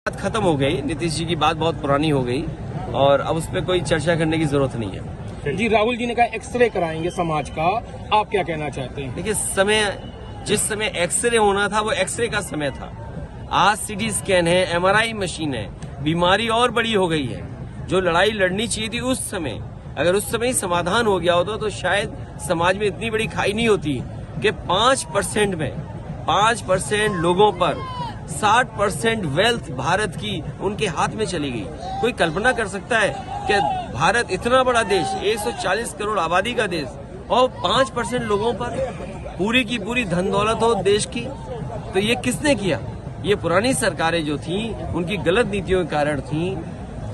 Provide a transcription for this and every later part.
बात खत्म हो गई। नीतीश जी की बात बहुत पुरानी हो गई और अब उस पर कोई चर्चा करने की जरूरत नहीं है। जी, राहुल जी ने कहा एक्सरे कराएंगे समाज का, आप क्या कहना चाहते हैं? देखिए, जिस समय एक्सरे होना था वो एक्सरे का समय था। आज सीटी स्कैन है, एमआरआई मशीन है, बीमारी और बड़ी हो गई है। जो लड़ाई लड़नी चाहिए थी उस समय, अगर उस समय समाधान हो गया होता तो शायद समाज में इतनी बड़ी खाई नहीं होती कि 5% में 5% लोगों पर 60% वेल्थ भारत की उनके हाथ में चली गई। कोई कल्पना कर सकता है कि भारत इतना बड़ा देश, 140 करोड़ आबादी का देश, और 5% लोगों पर पूरी की पूरी धन दौलत हो देश की? तो ये किसने किया? ये पुरानी सरकारें जो थी उनकी गलत नीतियों के कारण थी।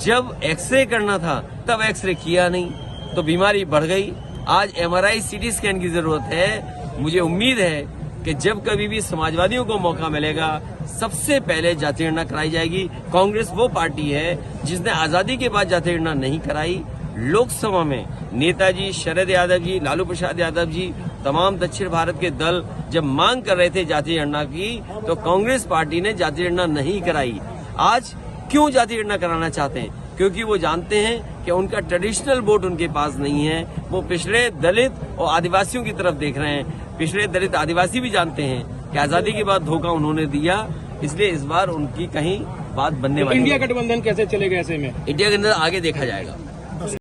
जब एक्सरे करना था तब एक्सरे किया नहीं तो बीमारी बढ़ गई। आज एमआरआई सीटी स्कैन की जरूरत है। मुझे उम्मीद है कि जब कभी भी समाजवादियों को मौका मिलेगा सबसे पहले जाति गणना कराई जाएगी। कांग्रेस वो पार्टी है जिसने आजादी के बाद जाति गणना नहीं कराई। लोकसभा में नेताजी शरद यादव जी, लालू प्रसाद यादव जी, तमाम दक्षिण भारत के दल जब मांग कर रहे थे जाति गणना की तो कांग्रेस पार्टी ने जाति गणना नहीं कराई। आज क्यों जाति गणना कराना चाहते हैं? क्योंकि वो जानते हैं कि उनका ट्रेडिशनल वोट उनके पास नहीं है। वो पिछड़े दलित और आदिवासियों की तरफ देख रहे हैं। पिछड़े दलित आदिवासी भी जानते हैं कि आजादी के बाद धोखा उन्होंने दिया, इसलिए इस बार उनकी कहीं बात बनने वाली। इंडिया गठबंधन कैसे चलेगा ऐसे में? इंडिया के अंदर आगे देखा जाएगा।